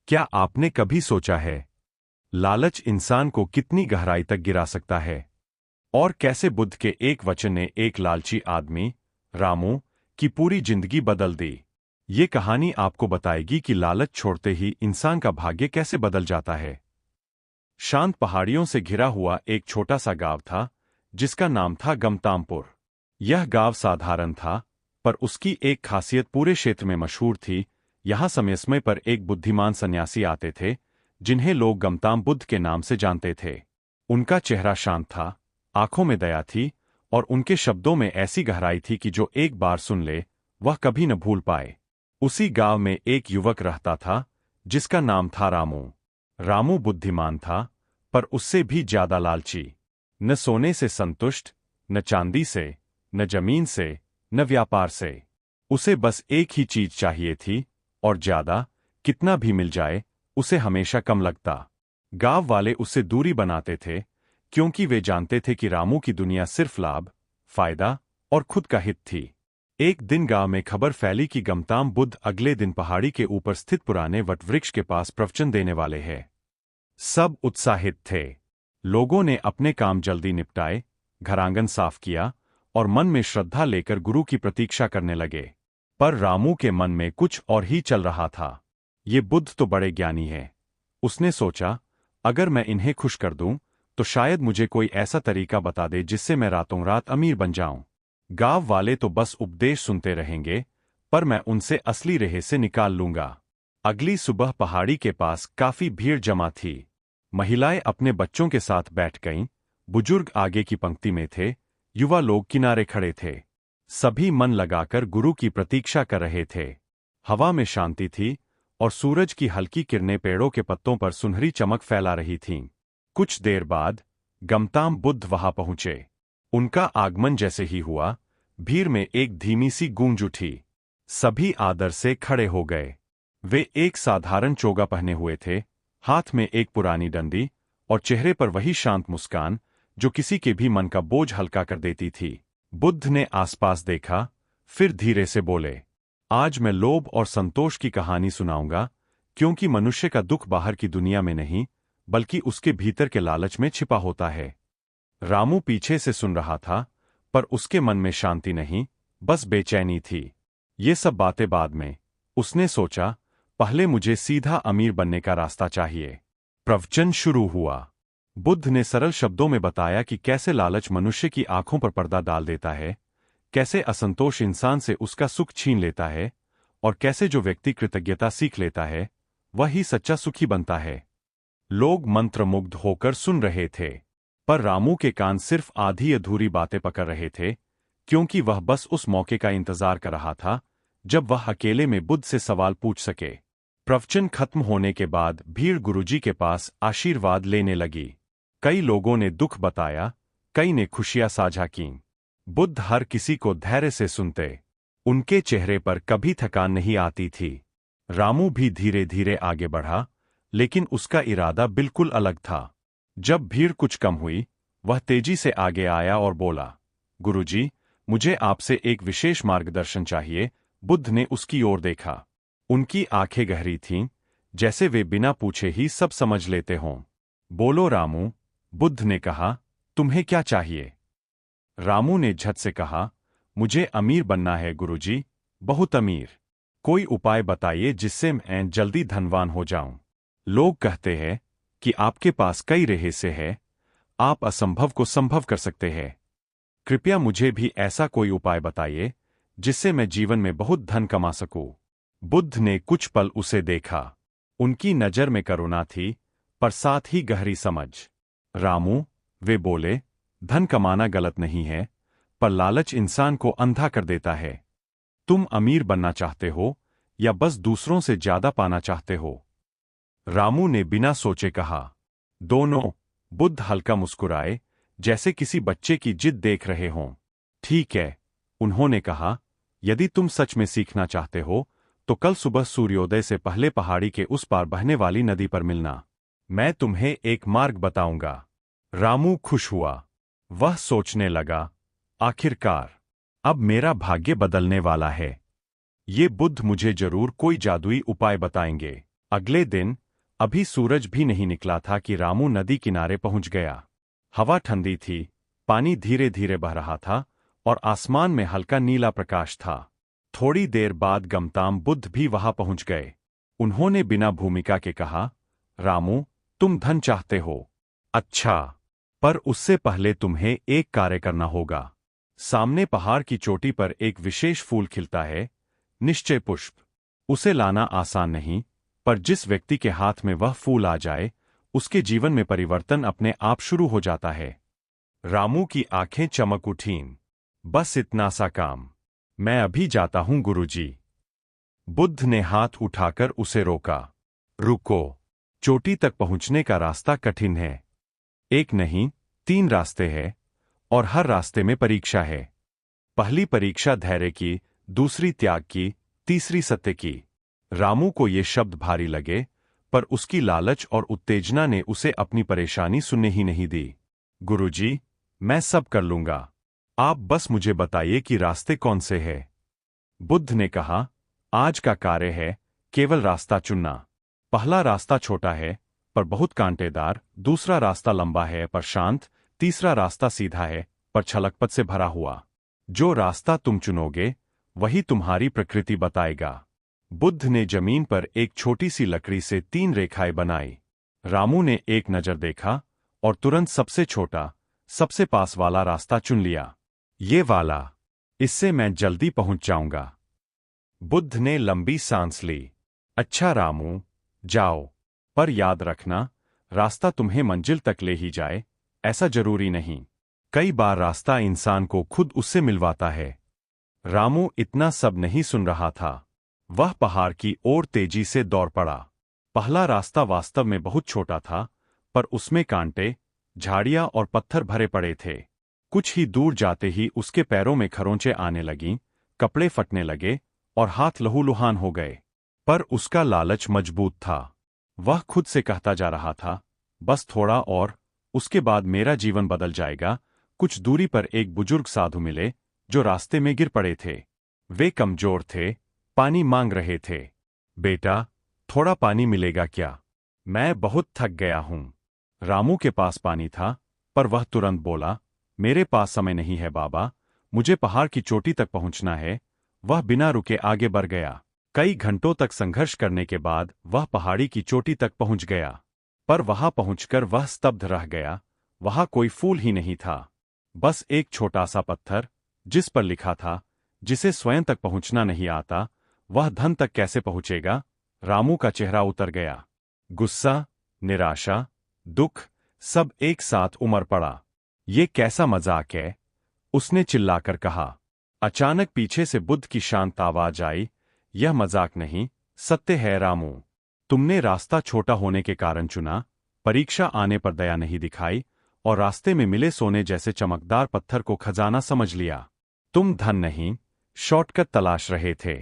क्या आपने कभी सोचा है लालच इंसान को कितनी गहराई तक गिरा सकता है और कैसे बुद्ध के एक वचन ने एक लालची आदमी रामू की पूरी जिंदगी बदल दी। ये कहानी आपको बताएगी कि लालच छोड़ते ही इंसान का भाग्य कैसे बदल जाता है। शांत पहाड़ियों से घिरा हुआ एक छोटा सा गांव था जिसका नाम था गमतामपुर। यह गांव साधारण था पर उसकी एक खासियत पूरे क्षेत्र में मशहूर थी। यहाँ समय समय पर एक बुद्धिमान सन्यासी आते थे जिन्हें लोग गमताम बुद्ध के नाम से जानते थे। उनका चेहरा शांत था, आंखों में दया थी और उनके शब्दों में ऐसी गहराई थी कि जो एक बार सुन ले वह कभी न भूल पाए। उसी गांव में एक युवक रहता था जिसका नाम था रामू। रामू बुद्धिमान था पर उससे भी ज्यादा लालची। न सोने से संतुष्ट, न चांदी से, न जमीन से, न व्यापार से। उसे बस एक ही चीज चाहिए थी और ज्यादा, कितना भी मिल जाए उसे हमेशा कम लगता। गांव वाले उससे दूरी बनाते थे क्योंकि वे जानते थे कि रामू की दुनिया सिर्फ लाभ, फायदा और खुद का हित थी। एक दिन गांव में खबर फैली कि गमताम बुद्ध अगले दिन पहाड़ी के ऊपर स्थित पुराने वटवृक्ष के पास प्रवचन देने वाले हैं। सब उत्साहित थे। लोगों ने अपने काम जल्दी निपटाए, घरांगन साफ किया और मन में श्रद्धा लेकर गुरु की प्रतीक्षा करने लगे। पर रामू के मन में कुछ और ही चल रहा था। ये बुद्ध तो बड़े ज्ञानी हैं। उसने सोचा, अगर मैं इन्हें खुश कर दूं तो शायद मुझे कोई ऐसा तरीका बता दे जिससे मैं रातों रात अमीर बन जाऊं। गांव वाले तो बस उपदेश सुनते रहेंगे पर मैं उनसे असली रहस्य निकाल लूंगा। अगली सुबह पहाड़ी के पास काफी भीड़ जमा थी। महिलाएं अपने बच्चों के साथ बैठ गईं, बुजुर्ग आगे की पंक्ति में थे, युवा लोग किनारे खड़े थे। सभी मन लगाकर गुरु की प्रतीक्षा कर रहे थे। हवा में शांति थी और सूरज की हल्की किरणें पेड़ों के पत्तों पर सुनहरी चमक फैला रही थीं। कुछ देर बाद गमताम बुद्ध वहां पहुंचे। उनका आगमन जैसे ही हुआ, भीड़ में एक धीमी सी गूंज उठी। सभी आदर से खड़े हो गए। वे एक साधारण चोगा पहने हुए थे, हाथ में एक पुरानी डंडी और चेहरे पर वही शांत मुस्कान जो किसी के भी मन का बोझ हल्का कर देती थी। बुद्ध ने आसपास देखा, फिर धीरे से बोले, आज मैं लोभ और संतोष की कहानी सुनाऊंगा क्योंकि मनुष्य का दुख बाहर की दुनिया में नहीं बल्कि उसके भीतर के लालच में छिपा होता है। रामू पीछे से सुन रहा था पर उसके मन में शांति नहीं, बस बेचैनी थी। ये सब बातें बाद में। उसने सोचा, पहले मुझे सीधा अमीर बनने का रास्ता चाहिए। प्रवचन शुरू हुआ। बुद्ध ने सरल शब्दों में बताया कि कैसे लालच मनुष्य की आंखों पर पर्दा डाल देता है, कैसे असंतोष इंसान से उसका सुख छीन लेता है और कैसे जो व्यक्ति कृतज्ञता सीख लेता है वही सच्चा सुखी बनता है। लोग मंत्रमुग्ध होकर सुन रहे थे पर रामू के कान सिर्फ आधी अधूरी बातें पकड़ रहे थे क्योंकि वह बस उस मौके का इंतजार कर रहा था जब वह अकेले में बुद्ध से सवाल पूछ सके। प्रवचन खत्म होने के बाद भीड़ गुरुजी के पास आशीर्वाद लेने लगी। कई लोगों ने दुख बताया, कई ने खुशियां साझा कीं। बुद्ध हर किसी को धैर्य से सुनते। उनके चेहरे पर कभी थकान नहीं आती थी। रामू भी धीरे धीरे आगे बढ़ा, लेकिन उसका इरादा बिल्कुल अलग था। जब भीड़ कुछ कम हुई, वह तेजी से आगे आया और बोला, गुरुजी, मुझे आपसे एक विशेष मार्गदर्शन चाहिए। बुद्ध ने उसकी ओर देखा। उनकी आंखें गहरी थीं, जैसे वे बिना पूछे ही सब समझ लेते हों। बोलो रामू, बुद्ध ने कहा, तुम्हें क्या चाहिए? रामू ने झट से कहा, मुझे अमीर बनना है गुरुजी, बहुत अमीर। कोई उपाय बताइए जिससे मैं जल्दी धनवान हो जाऊं। लोग कहते हैं कि आपके पास कई रहस्य है, आप असंभव को संभव कर सकते हैं। कृपया मुझे भी ऐसा कोई उपाय बताइए जिससे मैं जीवन में बहुत धन कमा सकूं। बुद्ध ने कुछ पल उसे देखा। उनकी नजर में करुणा थी पर साथ ही गहरी समझ। रामू, वे बोले, धन कमाना गलत नहीं है पर लालच इंसान को अंधा कर देता है। तुम अमीर बनना चाहते हो या बस दूसरों से ज्यादा पाना चाहते हो? रामू ने बिना सोचे कहा, दोनों। बुद्ध हल्का मुस्कुराए, जैसे किसी बच्चे की जिद देख रहे हों। ठीक है, उन्होंने कहा, यदि तुम सच में सीखना चाहते हो तो कल सुबह सूर्योदय से पहले पहाड़ी के उस पार बहने वाली नदी पर मिलना। मैं तुम्हें एक मार्ग बताऊंगा। रामू खुश हुआ। वह सोचने लगा, आखिरकार अब मेरा भाग्य बदलने वाला है। ये बुद्ध मुझे जरूर कोई जादुई उपाय बताएंगे। अगले दिन अभी सूरज भी नहीं निकला था कि रामू नदी किनारे पहुंच गया। हवा ठंडी थी, पानी धीरे धीरे बह रहा था और आसमान में हल्का नीला प्रकाश था। थोड़ी देर बाद गमताम बुद्ध भी वहां पहुंच गए। उन्होंने बिना भूमिका के कहा, रामू, तुम धन चाहते हो? अच्छा, पर उससे पहले तुम्हें एक कार्य करना होगा। सामने पहाड़ की चोटी पर एक विशेष फूल खिलता है, निश्चय पुष्प। उसे लाना आसान नहीं, पर जिस व्यक्ति के हाथ में वह फूल आ जाए, उसके जीवन में परिवर्तन अपने आप शुरू हो जाता है। रामू की आंखें चमक उठीं। बस इतना सा काम। मैं अभी जाता हूं गुरुजी। बुद्ध ने हाथ उठाकर उसे रोका। रुको, चोटी तक पहुंचने का रास्ता कठिन है। एक नहीं, 3 रास्ते हैं, और हर रास्ते में परीक्षा है। पहली परीक्षा धैर्य की, दूसरी त्याग की, तीसरी सत्य की। रामू को ये शब्द भारी लगे, पर उसकी लालच और उत्तेजना ने उसे अपनी परेशानी सुनने ही नहीं दी। गुरुजी, मैं सब कर लूंगा। आप बस मुझे बताइए कि रास्ते कौन से हैं। बुद्ध ने कहा, आज का कार्य है केवल रास्ता चुनना। पहला रास्ता छोटा है पर बहुत कांटेदार, दूसरा रास्ता लंबा है पर शांत, तीसरा रास्ता सीधा है पर छलकपट से भरा हुआ। जो रास्ता तुम चुनोगे वही तुम्हारी प्रकृति बताएगा। बुद्ध ने जमीन पर एक छोटी सी लकड़ी से 3 रेखाएं बनाई। रामू ने एक नजर देखा और तुरंत सबसे छोटा, सबसे पास वाला रास्ता चुन लिया। ये वाला, इससे मैं जल्दी पहुंच जाऊंगा। बुद्ध ने लंबी सांस ली। अच्छा रामू, जाओ, पर याद रखना, रास्ता तुम्हें मंजिल तक ले ही जाए, ऐसा जरूरी नहीं। कई बार रास्ता इंसान को खुद उससे मिलवाता है। रामू इतना सब नहीं सुन रहा था। वह पहाड़ की ओर तेजी से दौड़ पड़ा। पहला रास्ता वास्तव में बहुत छोटा था, पर उसमें कांटे, झाड़ियां और पत्थर भरे पड़े थे। कुछ ही दूर जाते ही उसके पैरों में खरोंचें आने लगीं, कपड़े फटने लगे और हाथ लहूलुहान हो गए। पर उसका लालच मजबूत था। वह खुद से कहता जा रहा था, बस थोड़ा और, उसके बाद मेरा जीवन बदल जाएगा। कुछ दूरी पर एक बुजुर्ग साधु मिले, जो रास्ते में गिर पड़े थे। वे कमजोर थे, पानी मांग रहे थे। बेटा, थोड़ा पानी मिलेगा क्या? मैं बहुत थक गया हूं। रामू के पास पानी था, पर वह तुरंत बोला, मेरे पास समय नहीं है बाबा, मुझे पहाड़ की चोटी तक पहुंचना है। वह बिना रुके आगे बढ़ गया। कई घंटों तक संघर्ष करने के बाद वह पहाड़ी की चोटी तक पहुंच गया। पर वहां पहुंचकर वह स्तब्ध रह गया। वहां कोई फूल ही नहीं था, बस एक छोटा सा पत्थर, जिस पर लिखा था, जिसे स्वयं तक पहुंचना नहीं आता, वह धन तक कैसे पहुंचेगा। रामू का चेहरा उतर गया। गुस्सा, निराशा, दुख, सब एक साथ उमड़ पड़ा। ये कैसा मजाक है? उसने चिल्लाकर कहा। अचानक पीछे से बुद्ध की शांत आवाज आई, यह मजाक नहीं, सत्य है रामू। तुमने रास्ता छोटा होने के कारण चुना, परीक्षा आने पर दया नहीं दिखाई, और रास्ते में मिले सोने जैसे चमकदार पत्थर को खजाना समझ लिया। तुम धन नहीं, शॉर्टकट तलाश रहे थे।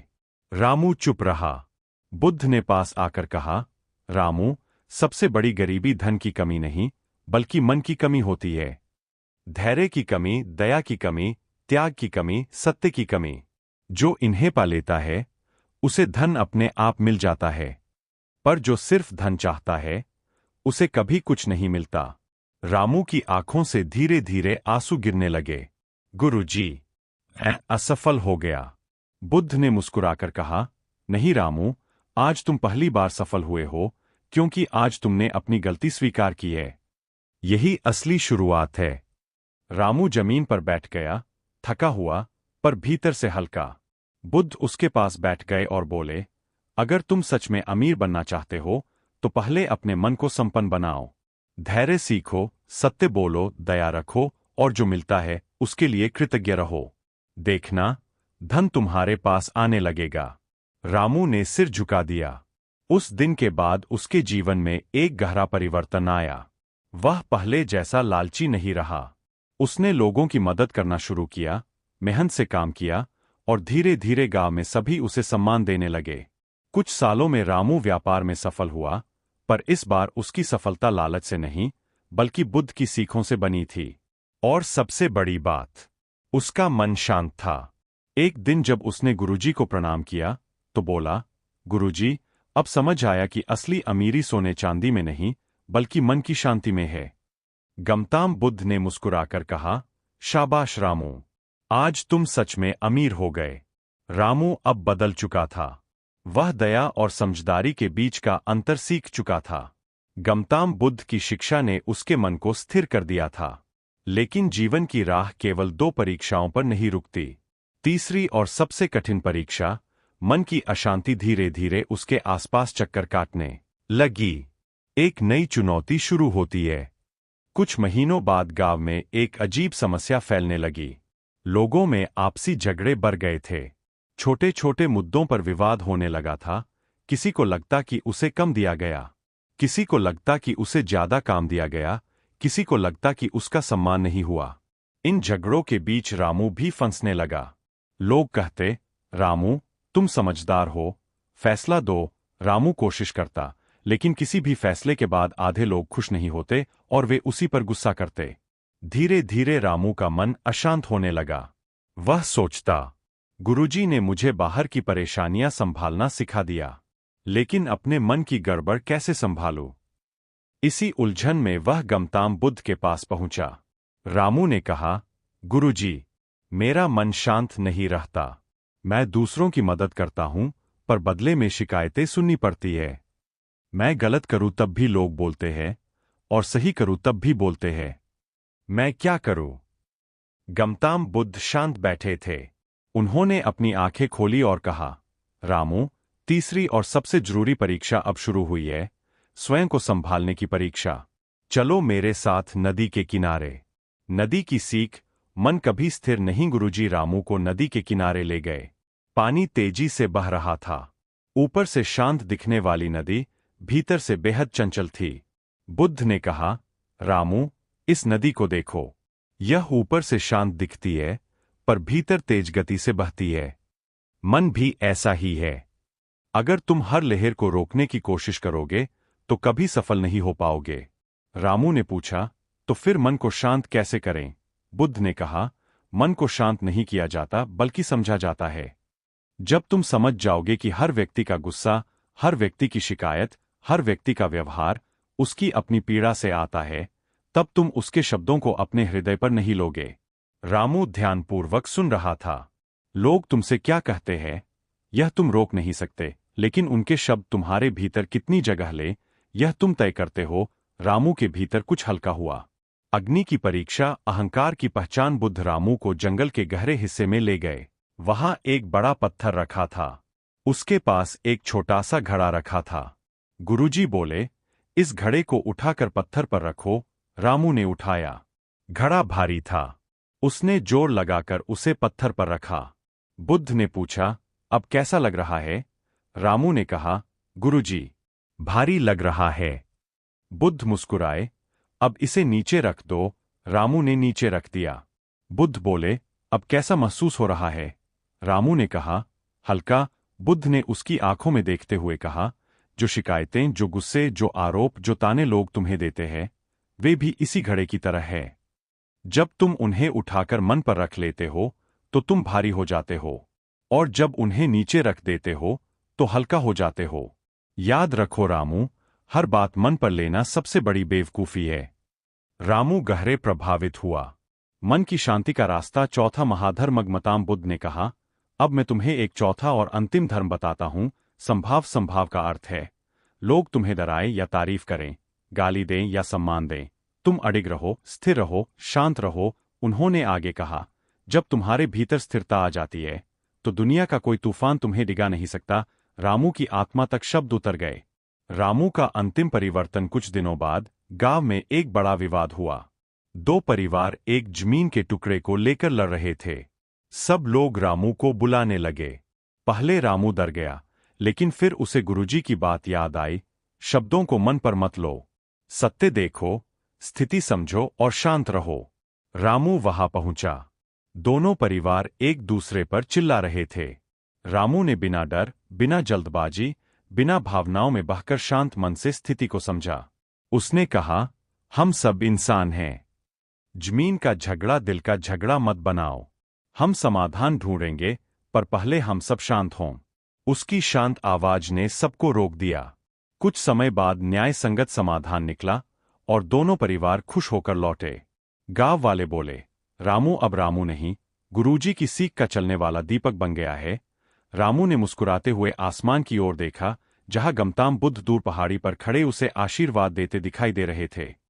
रामू चुप रहा। बुद्ध ने पास आकर कहा, रामू, सबसे बड़ी गरीबी धन की कमी नहीं, बल्कि मन की कमी होती है। धैर्य की कमी, दया की कमी, त्याग की कमी, सत्य की कमी। जो इन्हें पा लेता है, उसे धन अपने आप मिल जाता है। पर जो सिर्फ धन चाहता है, उसे कभी कुछ नहीं मिलता। रामू की आंखों से धीरे धीरे आंसू गिरने लगे। गुरुजी, मैं असफल हो गया। बुद्ध ने मुस्कुराकर कहा, नहीं रामू, आज तुम पहली बार सफल हुए हो, क्योंकि आज तुमने अपनी गलती स्वीकार की है। यही असली शुरुआत है। रामू जमीन पर बैठ गया, थका हुआ, पर भीतर से हल्का। बुद्ध उसके पास बैठ गए और बोले, अगर तुम सच में अमीर बनना चाहते हो, तो पहले अपने मन को संपन्न बनाओ। धैर्य सीखो, सत्य बोलो, दया रखो, और जो मिलता है उसके लिए कृतज्ञ रहो। देखना, धन तुम्हारे पास आने लगेगा। रामू ने सिर झुका दिया। उस दिन के बाद उसके जीवन में एक गहरा परिवर्तन आया। वह पहले जैसा लालची नहीं रहा। उसने लोगों की मदद करना शुरू किया, मेहनत से काम किया, और धीरे धीरे गांव में सभी उसे सम्मान देने लगे। कुछ सालों में रामू व्यापार में सफल हुआ, पर इस बार उसकी सफलता लालच से नहीं, बल्कि बुद्ध की सीखों से बनी थी। और सबसे बड़ी बात, उसका मन शांत था। एक दिन जब उसने गुरुजी को प्रणाम किया, तो बोला, गुरुजी, अब समझ आया कि असली अमीरी सोने चांदी में नहीं, बल्कि मन की शांति में है। गमताम बुद्ध ने मुस्कुराकर कहा, शाबाश रामू, आज तुम सच में अमीर हो गए। रामू अब बदल चुका था। वह दया और समझदारी के बीच का अंतर सीख चुका था। गमताम बुद्ध की शिक्षा ने उसके मन को स्थिर कर दिया था। लेकिन जीवन की राह केवल 2 परीक्षाओं पर नहीं रुकती। तीसरी और सबसे कठिन परीक्षा, मन की अशांति धीरे धीरे उसके आसपास चक्कर काटने लगी। एक नई चुनौती शुरू होती है। कुछ महीनों बाद गांव में एक अजीब समस्या फैलने लगी। लोगों में आपसी झगड़े बढ़ गए थे। छोटे छोटे मुद्दों पर विवाद होने लगा था। किसी को लगता कि उसे कम दिया गया, किसी को लगता कि उसे ज्यादा काम दिया गया, किसी को लगता कि उसका सम्मान नहीं हुआ। इन झगड़ों के बीच रामू भी फंसने लगा। लोग कहते, रामू, तुम समझदार हो, फैसला दो। रामू कोशिश करता, लेकिन किसी भी फैसले के बाद आधे लोग खुश नहीं होते और वे उसी पर गुस्सा करते। धीरे धीरे रामू का मन अशांत होने लगा। वह सोचता, गुरुजी ने मुझे बाहर की परेशानियां संभालना सिखा दिया, लेकिन अपने मन की गड़बड़ कैसे संभालूं? इसी उलझन में वह गमताम बुद्ध के पास पहुंचा। रामू ने कहा, गुरुजी, मेरा मन शांत नहीं रहता। मैं दूसरों की मदद करता हूं, पर बदले में शिकायतें सुननी पड़ती है। मैं गलत करूं तब भी लोग बोलते हैं, और सही करूं तब भी बोलते हैं। मैं क्या करूं? गमताम बुद्ध शांत बैठे थे। उन्होंने अपनी आंखें खोली और कहा, रामू, तीसरी और सबसे जरूरी परीक्षा अब शुरू हुई है, स्वयं को संभालने की परीक्षा। चलो मेरे साथ नदी के किनारे। नदी की सीख, मन कभी स्थिर नहीं। गुरुजी रामू को नदी के किनारे ले गए। पानी तेजी से बह रहा था। ऊपर से शांत दिखने वाली नदी भीतर से बेहद चंचल थी। बुद्ध ने कहा, रामू, इस नदी को देखो। यह ऊपर से शांत दिखती है, पर भीतर तेज गति से बहती है। मन भी ऐसा ही है। अगर तुम हर लहर को रोकने की कोशिश करोगे तो कभी सफल नहीं हो पाओगे। रामू ने पूछा, तो फिर मन को शांत कैसे करें? बुद्ध ने कहा, मन को शांत नहीं किया जाता, बल्कि समझा जाता है। जब तुम समझ जाओगे कि हर व्यक्ति का गुस्सा, हर व्यक्ति की शिकायत, हर व्यक्ति का व्यवहार उसकी अपनी पीड़ा से आता है, तब तुम उसके शब्दों को अपने हृदय पर नहीं लोगे। रामू ध्यानपूर्वक सुन रहा था। लोग तुमसे क्या कहते हैं, यह तुम रोक नहीं सकते, लेकिन उनके शब्द तुम्हारे भीतर कितनी जगह ले, यह तुम तय करते हो। रामू के भीतर कुछ हल्का हुआ। अग्नि की परीक्षा, अहंकार की पहचान। बुद्ध रामू को जंगल के गहरे हिस्से में ले गए। वहां एक बड़ा पत्थर रखा था। उसके पास एक छोटा सा घड़ा रखा था। गुरुजी बोले, इस घड़े को उठाकर पत्थर पर रखो। रामू ने उठाया। घड़ा भारी था। उसने जोर लगाकर उसे पत्थर पर रखा। बुद्ध ने पूछा, अब कैसा लग रहा है? रामू ने कहा, गुरुजी, भारी लग रहा है। बुद्ध मुस्कुराए, अब इसे नीचे रख दो। रामू ने नीचे रख दिया। बुद्ध बोले, अब कैसा महसूस हो रहा है? रामू ने कहा, हल्का। बुद्ध ने उसकी आंखों में देखते हुए कहा, जो शिकायतें, जो गुस्से, जो आरोप, जो ताने लोग तुम्हें देते हैं, वे भी इसी घड़े की तरह है। जब तुम उन्हें उठाकर मन पर रख लेते हो तो तुम भारी हो जाते हो, और जब उन्हें नीचे रख देते हो तो हल्का हो जाते हो। याद रखो रामू, हर बात मन पर लेना सबसे बड़ी बेवकूफी है। रामू गहरे प्रभावित हुआ। मन की शांति का रास्ता, चौथा महाधर्म। गमताम बुद्ध ने कहा, अब मैं तुम्हें एक चौथा और अंतिम धर्म बताता हूं। संभाव। संभाव का अर्थ है, लोग तुम्हें डराएं या तारीफ करें, गाली दें या सम्मान दें, तुम अडिग रहो, स्थिर रहो, शांत रहो। उन्होंने आगे कहा, जब तुम्हारे भीतर स्थिरता आ जाती है तो दुनिया का कोई तूफान तुम्हें डिगा नहीं सकता। रामू की आत्मा तक शब्द उतर गए। रामू का अंतिम परिवर्तन। कुछ दिनों बाद गांव में एक बड़ा विवाद हुआ। 2 परिवार एक जमीन के टुकड़े को लेकर लड़ रहे थे। सब लोग रामू को बुलाने लगे। पहले रामू डर गया, लेकिन फिर उसे गुरुजी की बात याद आई, शब्दों को मन पर मत लो, सत्य देखो, स्थिति समझो और शांत रहो। रामू वहां पहुंचा। दोनों परिवार एक दूसरे पर चिल्ला रहे थे। रामू ने बिना डर, बिना जल्दबाजी, बिना भावनाओं में बहकर शांत मन से स्थिति को समझा। उसने कहा, हम सब इंसान हैं। जमीन का झगड़ा दिल का झगड़ा मत बनाओ। हम समाधान ढूंढेंगे, पर पहले हम सब शांत हों। उसकी शांत आवाज ने सबको रोक दिया। कुछ समय बाद न्याय संगत समाधान निकला और दोनों परिवार खुश होकर लौटे। गांव वाले बोले, रामू अब रामू नहीं, गुरुजी की सीख का चलने वाला दीपक बन गया है। रामू ने मुस्कुराते हुए आसमान की ओर देखा, जहां गमताम बुद्ध दूर पहाड़ी पर खड़े उसे आशीर्वाद देते दिखाई दे रहे थे।